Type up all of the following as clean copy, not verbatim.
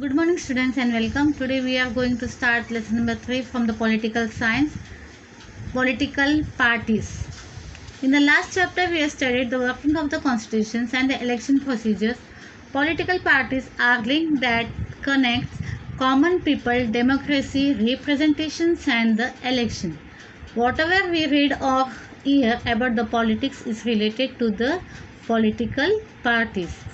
Good morning students and welcome. Today we are going to start lesson number 3 from the political science, political parties. In the last chapter we have studied the working of the constitutions and the election procedures. Political parties are link that connects common people, democracy, representations and the election. Whatever we read or hear about the politics is related to the political parties.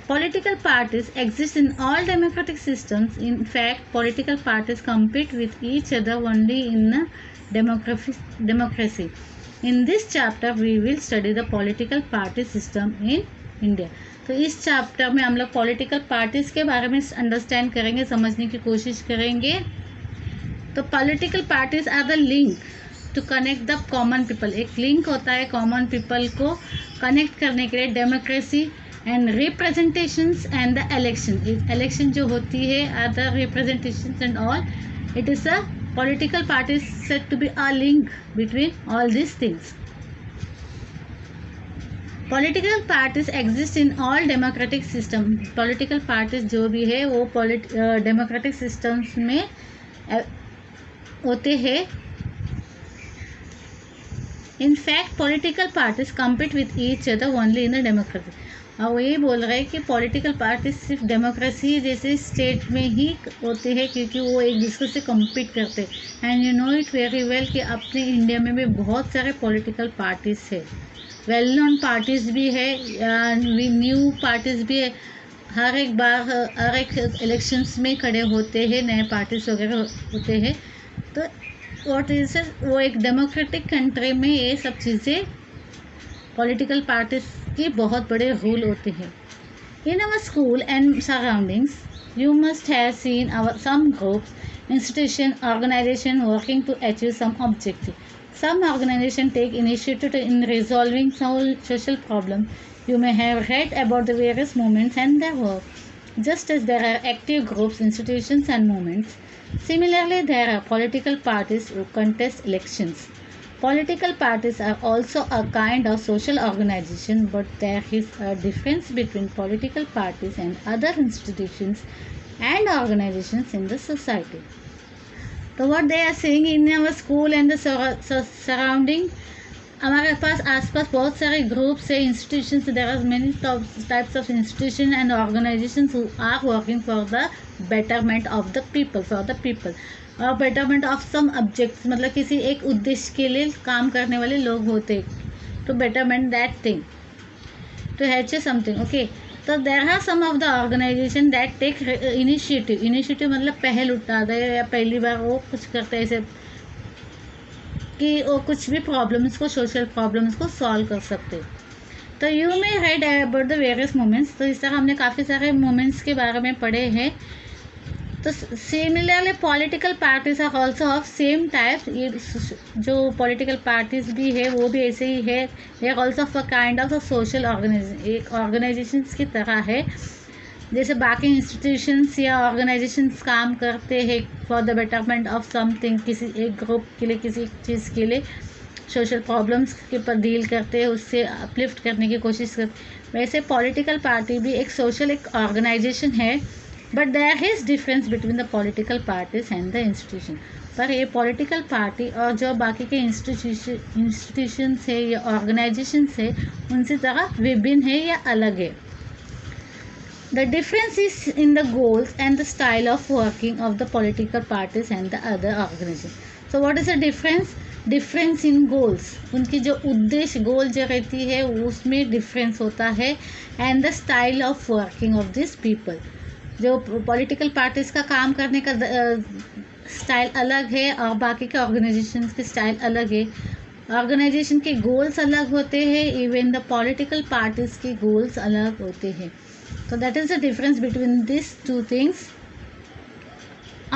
Political parties exist in all democratic systems. In fact, political parties compete with each other only in a democracy. In this chapter, we will study the political party system in India. तो इस chapter में हम लोग political parties के बारे में understand करेंगे, समझने की कोशिश करेंगे. तो political parties are the link to connect the common people. एक लिंक होता है कॉमन पीपल को कनेक्ट करने के लिए democracy and representations and the election जो होती है are the representations and all. It is a political parties said to be a link between all these things. Political parties exist in all democratic system. Political parties जो भी है वो democratic systems में होते हैं. In fact, political parties compete with each other only in the democracy. और वो ये बोल रहे हैं कि पॉलिटिकल पार्टी सिर्फ डेमोक्रेसी जैसे स्टेट में ही होते हैं क्योंकि वो एक दूसरे से कम्पीट करते हैं. And you know it very well कि अपने इंडिया में भी बहुत सारे पॉलिटिकल पार्टीज़ है, वेल नोन पार्टीज़ भी है, न्यू पार्टीज़ भी है. हर एक इलेक्शंस में खड़े होते हैं, नए पार्टीज वगैरह होते हैं. तो व्हाट इज वो एक डेमोक्रेटिक कंट्री में ये सब चीज़ें पॉलिटिकल पार्टीज के बहुत बड़े रोल होते हैं. In our school and surroundings you must have seen some groups, institution, organization working to achieve some objective. Some organization take initiative in resolving some social problem. You may have read about the various movements and their work. Just as there are active groups, institutions and movements, similarly there are political parties who contest elections. Political parties are also a kind of social organization, but there is a difference between political parties and other institutions and organizations in the society. So what they are saying in our school and the surrounding, हमारे पास आसपास बहुत सारे groups है, institutions. There are many types of institution and organisations who are working for the betterment of the people, for the people और betterment of some objects. मतलब किसी एक उद्देश्य के लिए काम करने वाले लोग होते to betterment that thing, to achieve something. Okay, तो there are some of the organisation that take initiative मतलब पहल उठा दे या पहली बार वो कुछ करते हैं ऐसे कि वो कुछ भी प्रॉब्लम्स को, सोशल प्रॉब्लम्स को सॉल्व कर सकते. तो you may read about the various movements. तो इस तरह हमने काफ़ी सारे मूवमेंट्स के बारे में पढ़े हैं. तो similarly political parties are also of same type. ये जो पॉलिटिकल पार्टीज भी है वो भी ऐसे ही है. They are also of a kind of a social organisation, एक ऑर्गेनाइजेशंस की तरह है जैसे बाकी इंस्टीट्यूशंस या ऑर्गेनाइजेशंस काम करते हैं for the betterment of something. किसी एक ग्रुप के लिए, किसी चीज़ के लिए सोशल प्रॉब्लम्स के ऊपर डील करते हैं, उससे अपलिफ्ट करने की कोशिश करते. वैसे पॉलिटिकल पार्टी भी एक सोशल एक ऑर्गेनाइजेशन है, but there is difference between the political parties and the institution. पर ये पॉलिटिकल पार्टी और जो बाकी के इंस्टीट्यूशंस है या ऑर्गेनाइजेशंस है उनसे तरह विभिन्न है या अलग है. The difference is in the goals and the style of working of the political parties and the other organizations. So what is the difference? Difference in goals. उनकी जो उद्देश्य गोल जो रहती है उसमें डिफरेंस होता है. and the style of working of these people. जो पॉलिटिकल पार्टीज का काम करने का स्टाइल अलग है और बाकी के ऑर्गेनाइजेशंस के स्टाइल अलग है. ऑर्गेनाइजेशन के गोल्स अलग होते हैं, इवन द पॉलिटिकल पार्टीज के गोल्स अलग होते हैं. So that is the difference between these two things.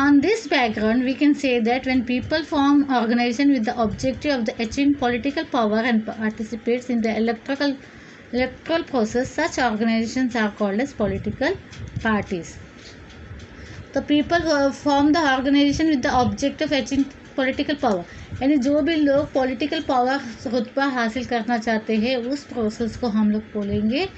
On this background, we can say that when people form organization with the objective of the achieving political power and participates in the electoral process, such organizations are called as political parties. The people form the organization with the objective of achieving political power. यानी जो भी लोग political power खुद पर हासिल करना चाहते हैं उस प्रोसेस को हम लोग बोलेंगे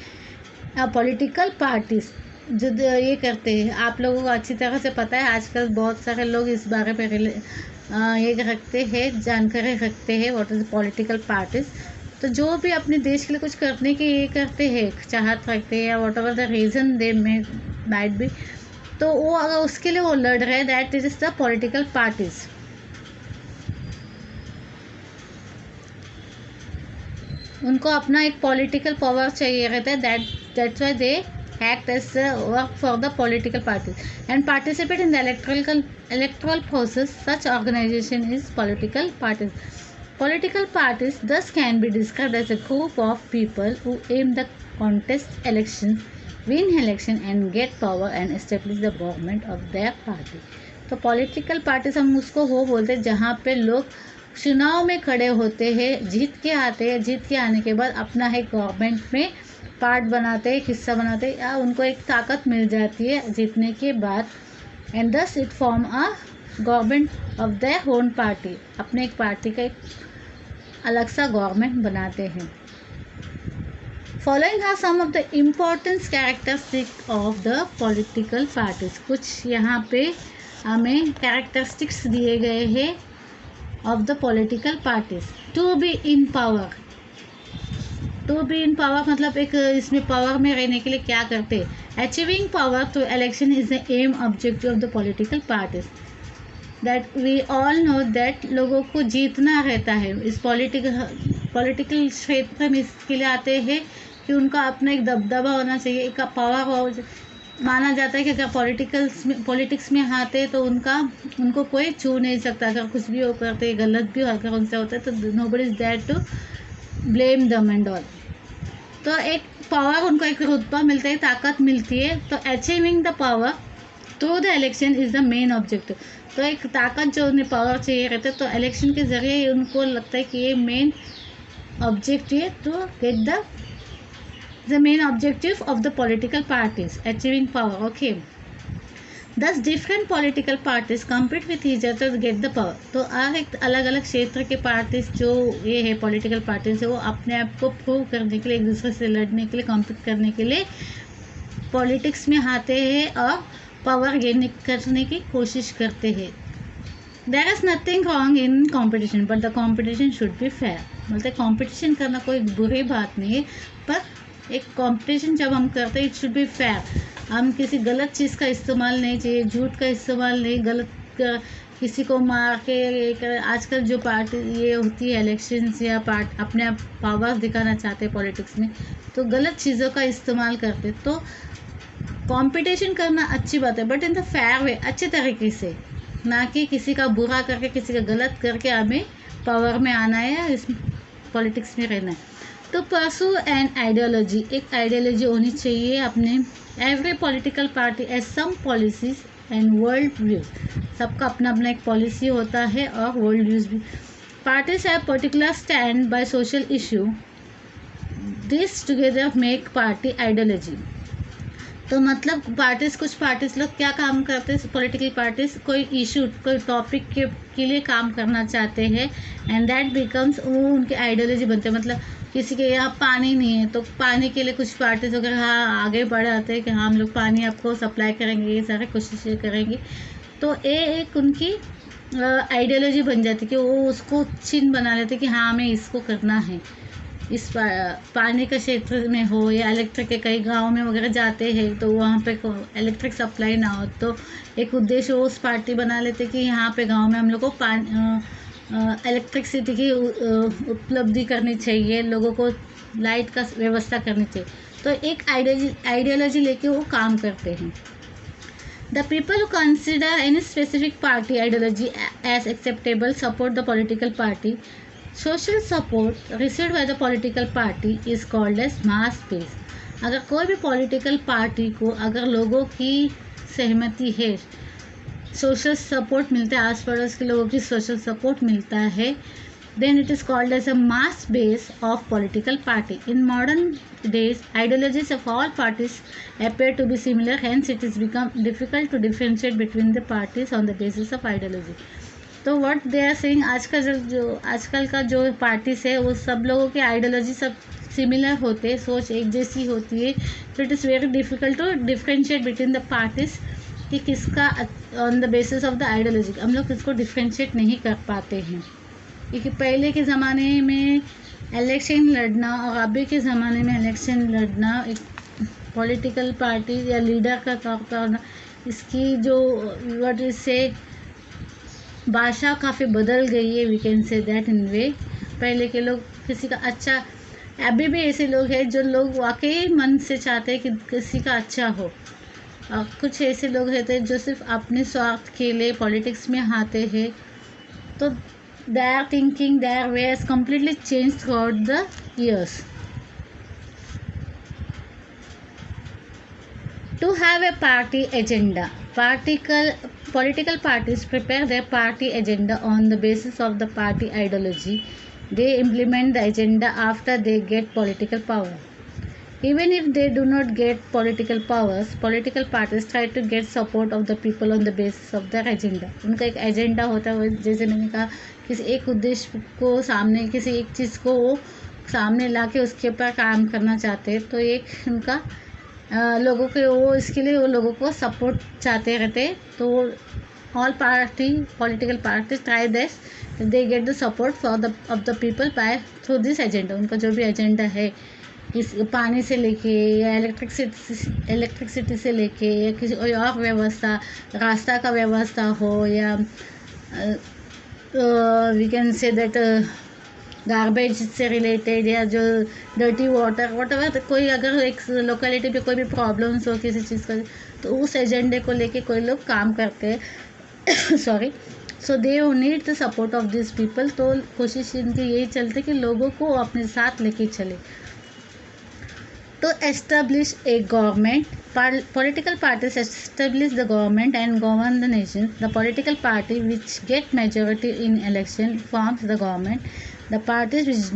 पॉलिटिकल पार्टीज. जो ये करते हैं, आप लोगों को अच्छी तरह से पता है, आजकल बहुत सारे लोग इस बारे पे ये रखते हैं, जानकारी रखते हैं व्हाट इज़ पॉलिटिकल पार्टीज। तो जो भी अपने देश के लिए कुछ करने के ये करते हैं, चाहत रखते हैं, या what ever the reason they might be, तो वो अगर उसके लिए वो लड़ रहे हैं, that is the political parties. उनको अपना एक पॉलिटिकल पावर चाहिए रहता है, that's why they act as work for the political parties and participate in the electoral process. Such organization is political parties. Political parties thus can be described as a group of people who aim to contest elections, win election and get power and establish the government of their party. तो political parties हम उसको वो बोलते हैं जहाँ पे लोग चुनाव में खड़े होते हैं, जीत के आते हैं, जीत के आने के बाद अपना है गवर्नमेंट में पार्ट बनाते हैं, हिस्सा बनाते हैं, या उनको एक ताकत मिल जाती है जीतने के बाद, and thus it form a government of their own party. अपने एक पार्टी का एक अलग सा गवर्नमेंट बनाते हैं। Following are some of the important characteristic of the political parties. कुछ यहाँ पे हमें कैरेक्टरिस्टिक्स दिए गए हैं of the political parties. To be in power, to be in power मतलब एक इसमें पावर में रहने के लिए क्या करते हैं। Achieving power through election is the aim objective of the political parties. That we all know that लोगों को जीतना रहता है इस पॉलिटिकल क्षेत्र में। इसके लिए आते हैं कि उनका अपना एक दबदबा होना चाहिए, एक पावर हो। माना जाता है कि अगर पॉलिटिक्स में आते हैं तो उनको कोई छू नहीं सकता। अगर कुछ भी वो करते गलत भी अगर उनसे होता है तो nobody is there to blame them and all. तो एक पावर उनको एक रुतबा मिलता है, ताकत मिलती है। तो achieving the power through the election is the main objective. तो एक ताकत जो उन्हें पावर चाहिए रहता है, तो इलेक्शन के जरिए उनको लगता है कि ये मेन ऑब्जेक्टिव है to get the main objective of the political parties, achieving power. Okay, thus different political parties compete with each other to get the power. तो एक अलग अलग क्षेत्र के पार्टीज जो ये है पॉलिटिकल पार्टीज है, वो अपने आप को प्रूव करने के लिए, एक दूसरे से लड़ने के लिए, कम्पीट करने के लिए पॉलिटिक्स में आते हैं और पावर गेन करने की कोशिश करते हैं। There is nothing wrong in competition, but the competition should be fair. मतलब कंपटीशन करना कोई बुरी बात नहीं है, पर एक कंपटीशन जब हम करते हैं इट शुड बी फेयर। हम किसी गलत चीज़ का इस्तेमाल नहीं चाहिए, झूठ का इस्तेमाल नहीं, गलत किसी को मार के। आजकल जो पार्टी ये होती है इलेक्शंस या अपने आप पावर दिखाना चाहते हैं पॉलिटिक्स में, तो गलत चीज़ों का इस्तेमाल करते। तो कंपटीशन करना अच्छी बात है, बट इन द फेयर वे, अच्छे तरीके से, ना कि किसी का बुरा करके, किसी का गलत करके हमें पावर में आना है या इस पॉलिटिक्स में रहना है। तो परसू एंड आइडियोलॉजी, एक आइडियोलॉजी होनी चाहिए अपने। Every political party has some policies and world views. सबका अपना अपना एक पॉलिसी होता है और वर्ल्ड व्यूज भी। Parties have particular stand by social issue, this together make party ideology. तो मतलब कुछ पार्टीज लोग क्या काम करते हैं, पॉलिटिकल पार्टीज कोई इशू, कोई टॉपिक के लिए काम करना चाहते हैं, एंड दैट बिकम्स वो उनकी आइडियोलॉजी बनते हैं। मतलब किसी के यहाँ पानी नहीं है तो पानी के लिए कुछ पार्टीज वगैरह आगे बढ़ आते हैं कि हाँ हम लोग पानी आपको सप्लाई करेंगे, ये सारे कोशिशें करेंगे। तो ये एक उनकी आइडियोलॉजी बन जाती है कि वो उसको चिन्ह बना लेते कि हाँ हमें इसको करना है। इस पानी के क्षेत्र में हो या इलेक्ट्रिक के कई गाँव में वगैरह जाते हैं तो वहाँ पे इलेक्ट्रिक सप्लाई ना हो, तो एक उद्देश्य वो उस पार्टी बना लेते कि यहाँ पे गांव में हम लोग को इलेक्ट्रिसिटी की उपलब्धि करनी चाहिए, लोगों को लाइट का व्यवस्था करनी चाहिए। तो एक आइडियोलॉजी लेके वो काम करते हैं। The people who consider any specific party ideology as acceptable support the political party. Social support received by the political party is called as mass base. अगर कोई भी पॉलिटिकल पार्टी को अगर लोगों की सहमति है, सोशल सपोर्ट मिलता है, आस पड़ोस के लोगों की सोशल सपोर्ट मिलता है, then it is called as a mass base of political party. In modern days, ideologies of all parties appear to be similar, hence it has become difficult to differentiate between the parties on the basis of ideology. तो what they are saying, आजकल का जो parties है वो सब लोगों की ideology सब सिमिलर होते हैं, सोच एक जैसी होती है, तो it is very difficult to differentiate between the parties कि किसका on the basis of the ideology हम लोग इसको डिफ्रेंशिएट नहीं कर पाते हैं। क्योंकि पहले के ज़माने में इलेक्शन लड़ना और अभी के ज़माने में इलेक्शन लड़ना एक पॉलिटिकल पार्टी या लीडर का तौर पर इसकी जो व्हाट इज से भाषा काफ़ी बदल गई है, we can say that in way. पहले के लोग किसी का अच्छा, अभी भी ऐसे लोग हैं जो लोग वाकई मन से चाहते हैं कि किसी का अच्छा हो, और कुछ ऐसे लोग रहते हैं जो सिर्फ अपने स्वार्थ के लिए पॉलिटिक्स में आते हैं। तो their thinking, their way has completely changed throughout the years. To have a party agenda, political parties prepare their party agenda on the basis of the party ideology. They implement the agenda after they get political power. Even if they do not get political powers, political parties try to get support of the people on the basis of their agenda. उनका एक agenda होता है, जैसे मैंने कहा, किसी एक उद्देश्य को सामने, किसी एक चीज़ को वो सामने ला के उसके ऊपर काम करना चाहते हैं, तो एक उनका लोगों के वो इसके लिए वो लोगों को सपोर्ट चाहते रहते। तो all political parties try this, they get the support for the of the people by through this agenda. उनका जो भी एजेंडा है, इस पानी से लेके या इलेक्ट्रिसिटी से लेके या किसी और व्यवस्था, रास्ता का व्यवस्था हो, या we can say that garbage से रिलेटेड, या जो डर्टी वाटर वॉटेवर, तो कोई अगर एक लोकेलिटी पे कोई भी प्रॉब्लम्स हो किसी चीज़ का, तो उस एजेंडे को लेके कोई लोग काम करते हैं sorry, so they need the support of this people. तो कोशिश इनकी यही चलती कि लोगों को अपने साथ लेके चले। To establish a government, political parties establish the government and govern the nation. The political party which get majority in election forms the government. The parties which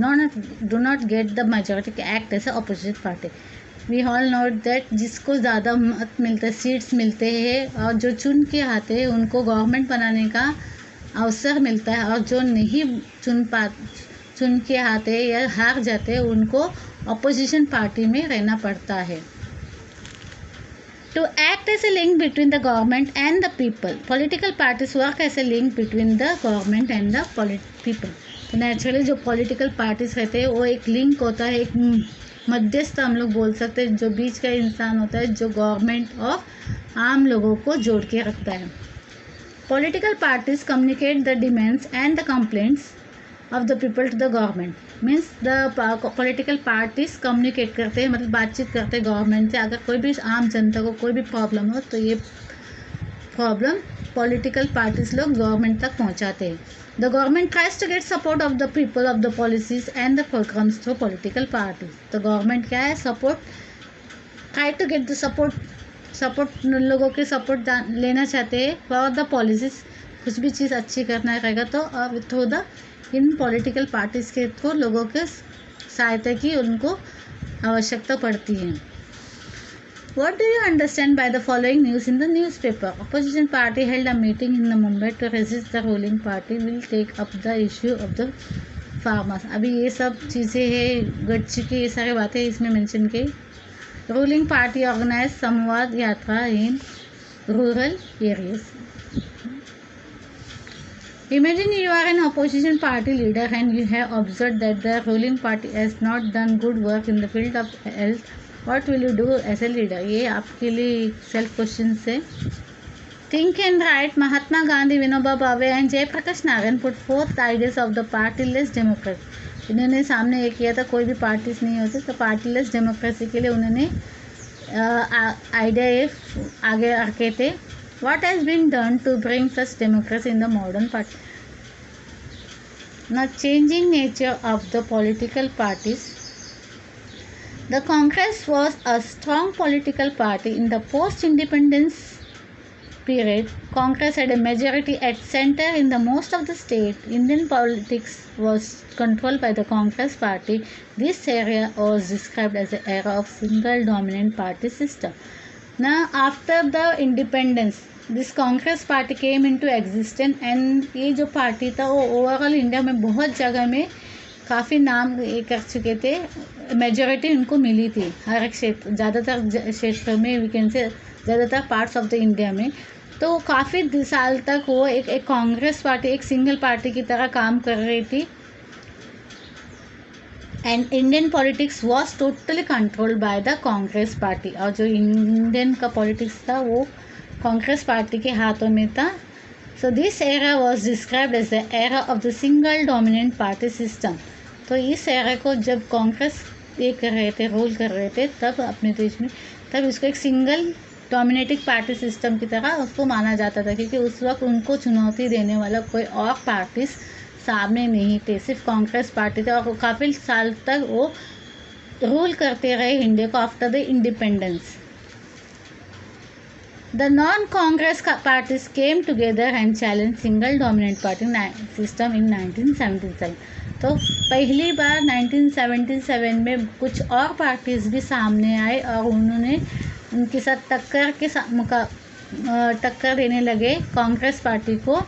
do not get the majority act as an opposition party. We all know that जिसको ज़्यादा मत मिलते हैं, seats मिलते हैं, और जो चुन के आते हैं उनको गवर्नमेंट बनाने का अवसर मिलता है, और जो नहीं चुन के आते या हार जाते हैं उनको अपोजिशन पार्टी में रहना पड़ता है। To act as a link between the government and the people, political parties work as a link between the government and the people. तो नेचुरली जो पॉलिटिकल पार्टीज रहते हैं वो एक लिंक होता है, एक मध्यस्थ हम लोग बोल सकते हैं, जो बीच का इंसान होता है, जो गवर्नमेंट और आम लोगों को जोड़ के रखता है। Political parties communicate the demands and the complaints of the people to the government. Means the political parties communicate करते हैं, मतलब बातचीत करते हैं गवर्नमेंट से। अगर कोई भी आम जनता को कोई भी प्रॉब्लम हो, तो ये प्रॉब्लम पॉलिटिकल पार्टीज लोग गवर्नमेंट तक पहुंचाते हैं। The government tries to get support of the people of the policies and the programmes through political parties. तो गवर्नमेंट क्या है, support, try to get the support लोगों के सपोर्ट लेना चाहते हैं फॉर द पॉलिसीज। कुछ भी चीज़ अच्छी करना रहेगा तो through the in political parties के थ्रू लोगों के सहायता की उनको आवश्यकता पड़ती है। What do you understand by the following news in the newspaper? Opposition party held a meeting in the Mumbai to resist the ruling party will take up the issue of the farmers. अभी ये सब चीज़ें हैं घट चुकी, ये सारी बातें इसमें मेंशन की। रूलिंग पार्टी ऑर्गेनाइज संवाद यात्रा in rural areas. Imagine you are an opposition party leader and you have observed that the ruling party has not done good work in the field of health. What will you do as a leader? ये आपके लिए self question है। Think and write. Mahatma Gandhi, Vinoba Bhave and Jayaprakash Narayan put forth ideas of the partyless democracy. इन्होंने सामने ये किया था, कोई भी पार्टीज नहीं होती, तो पार्टीलेस डेमोक्रेसी के लिए उन्होंने आइडिया आगे रखे थे। What has been done to bring such democracy in the modern party? Now, changing nature of the political parties. The Congress was a strong political party in the post-independence period. Congress had a majority at center in the most of the state. Indian politics was controlled by the Congress party. This era was described as the era of single dominant party system. Now, after the independence, this Congress party came into existence and ये जो party था वो overall India में बहुत जगह में काफ़ी नाम ये कर चुके थे, मेजॉरिटी उनको मिली थी हर एक क्षेत्र, ज़्यादातर क्षेत्र में, वीकेंड से ज़्यादातर पार्ट्स ऑफ द इंडिया में। तो काफ़ी साल तक वो एक कांग्रेस पार्टी, एक सिंगल पार्टी की तरह काम कर रही थी। And Indian politics was totally controlled by the Congress party, और जो इंडियन का पॉलिटिक्स था वो कांग्रेस पार्टी के हाथों में था। So this era was described as the era of the single dominant party system. तो इस एरा को जब कांग्रेस ये कर रहे थे, रूल कर रहे थे तब अपने देश में, तब इसको एक सिंगल डोमिनेटिंग पार्टी सिस्टम की तरह उसको माना जाता था, क्योंकि उस वक्त उनको चुनौती देने वाला कोई और पार्टीज सामने नहीं थे, सिर्फ कांग्रेस पार्टी थे। और काफ़ी साल तक वो रूल करते रहे इंडिया को after the independence. The non Congress parties came together and challenge single dominant party system इन 1977। तो पहली बार 1977 में कुछ और पार्टीज भी सामने आए और उन्होंने उनके साथ टक्कर देने लगे कांग्रेस पार्टी को।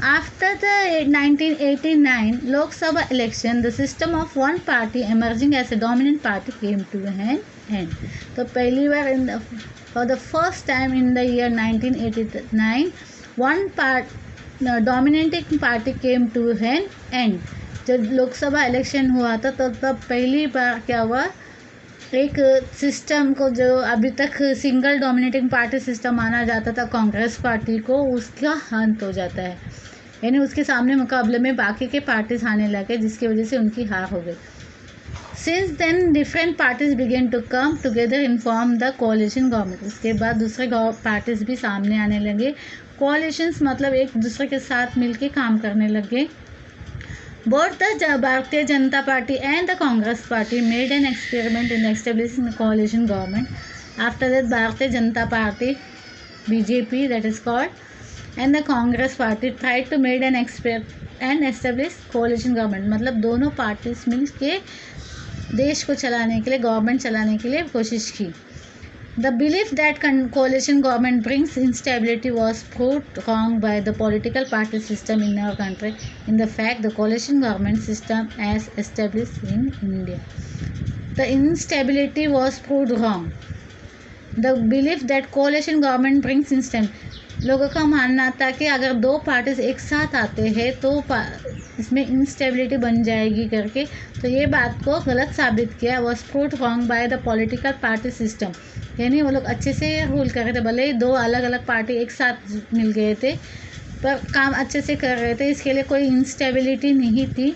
After the 1989 Lok Sabha election, the system of one party emerging as a dominant party came to an end. तो पहली बार for the first time in the year 1989, one dominating party came to an end. जब Lok Sabha election हुआ था तो तब पहली बार क्या हुआ, एक सिस्टम को जो अभी तक सिंगल डोमिनेटिंग पार्टी सिस्टम माना जाता था कांग्रेस पार्टी को, उसका अंत हो जाता है, यानी उसके सामने मुकाबले में बाकी के पार्टीज आने लगे, जिसकी वजह से उनकी हार हो गई। Since then different parties began to come together in form the coalition government. उसके बाद दूसरे पार्टीज भी सामने आने लगे। कोalitions मतलब एक दूसरे के साथ मिलके काम करने लगे। Both the Bharatiya Janata party and the Congress party made an experiment in establishing कोalition government. After that Bharatiya Janata party BJP that is called and the Congress party tried to made an establish coalition government। मतलब दोनों पार्टीज मिल के देश को चलाने के लिए, government चलाने के लिए कोशिश की। The belief that coalition government brings instability was proved wrong by the political party system in our country. In the fact, the coalition government system as established in India, the instability was proved wrong. The belief that coalition government brings instability, लोगों का मानना था कि अगर दो parties एक साथ आते हैं तो इसमें इंस्टेबिलिटी बन जाएगी करके, तो ये बात को गलत साबित किया। Was proved wrong by the political party system, यानी वो लोग अच्छे से रूल कर रहे थे, भले ही दो अलग अलग पार्टी एक साथ मिल गए थे पर काम अच्छे से कर रहे थे, इसके लिए कोई इंस्टेबिलिटी नहीं थी,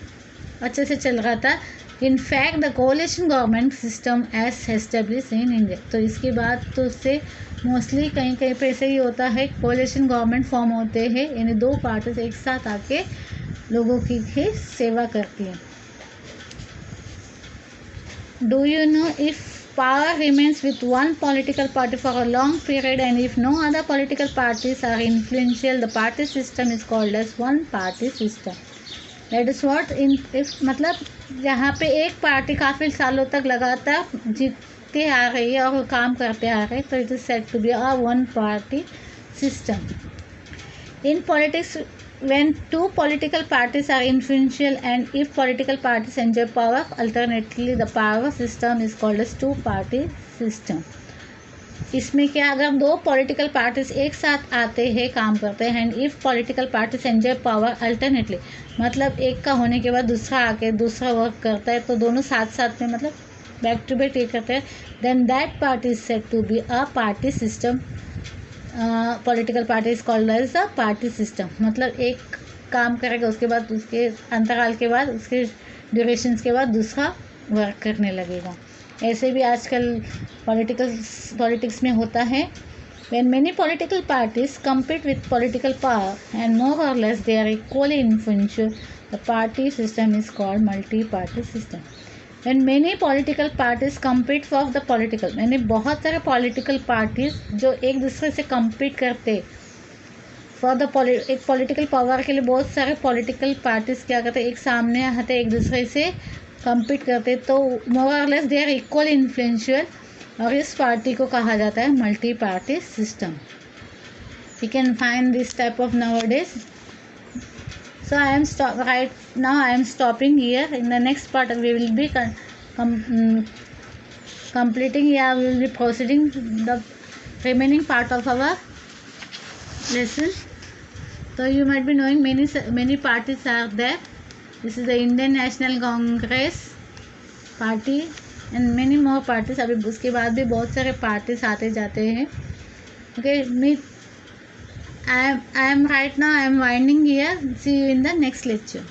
अच्छे से चल रहा था। In fact the coalition government system has establish in India. तो इसके बाद तो उससे मोस्टली कहीं कहीं पे ऐसे ही होता है, कोalition गवर्नमेंट फॉर्म होते हैं, यानी दो पार्टीज एक साथ आके लोगों की सेवा करती हैं। Do you know if power remains with one political party for a long period and if no other political parties are influential, the party system is called as one party system. That is what if मतलब यहाँ पे एक party काफ़ी सालों तक लगातार जीतते आ रही है और काम करते आ रहे हैं, तो it is said to be a one party system. In politics when two political parties are influential and if political parties enjoy power alternately, the power system is called as two party system. इसमें क्या, अगर दो political parties एक साथ आते हैं काम करते हैं and if political parties enjoy power alternately, मतलब एक का होने के बाद दूसरा आके दूसरा वर्क करता है, तो दोनों साथ साथ में मतलब बैक टू बैक ये करते हैं, then that party is said to be a party system. Political party is called as the party system. मतलब एक काम करेगा, उसके बाद उसके अंतराल के बाद उसके ड्यूरेशंस के बाद दूसरा वर्क करने लगेगा। ऐसे भी आजकल पॉलिटिक्स में होता है। when many political parties compete with political power and more or less they are equally influential, the party system is called multi-party system. when many political parties compete for the political, यानी बहुत सारे political parties जो एक दूसरे से compete करते for the एक political power के लिए, बहुत सारे पॉलिटिकल पार्टीज क्या करते, एक सामने आते एक दूसरे से compete करते, तो more or less they are equal influential, और इस पार्टी को कहा जाता है multi party system. We can find this type of nowadays. So right now I am stopping here. In the next part we will be completing, yeah, we will be proceeding the remaining part of our lesson. So you might be knowing many parties are there. This is the Indian National Congress party and many more parties. अभी उसके बाद भी बहुत सारे parties आते जाते हैं. Okay, I am right now I am winding here. See you in the next lecture.